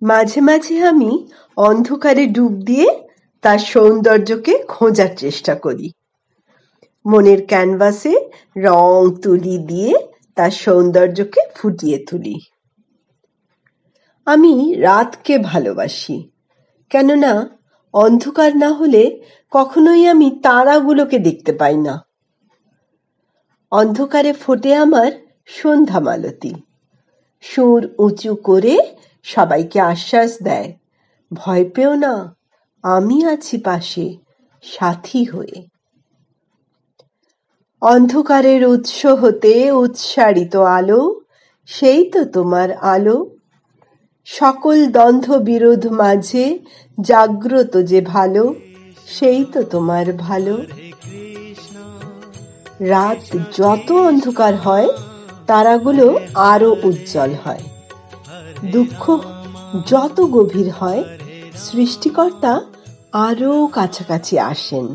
মাঝে মাঝে আমি অন্ধকারে ডুব দিয়ে তার সৌন্দর্যকে খোঁজার চেষ্টা করি। মনের ক্যানভাসে রং তুলি দিয়ে তার সৌন্দর্যকে ফুটিয়ে তুলি। আমি রাতকে ভালোবাসি, কেননা অন্ধকার না হলে কখনোই আমি তারাগুলোকে দেখতে পাই না। অন্ধকারে ফোটে আমার সন্ধ্যা মালতী, সুর উঁচু করে সবাইকে আশ্বাস দেয়, ভয় পেও না, আমি আছি পাশে সাথী হয়ে। অন্ধকারের উৎস হতে উৎসারিত আলো, সেই তো তোমার আলো। সকল দ্বন্দ্ব বিরোধ মাঝে জাগ্রত যে ভালো, সেই তো তোমার ভালো। রাত যত অন্ধকার হয় তারাগুলো আরো উজ্জ্বল হয়। দুঃখ যত গভীর হয় সৃষ্টিকর্তা আরো কাছাকাছি আসেন।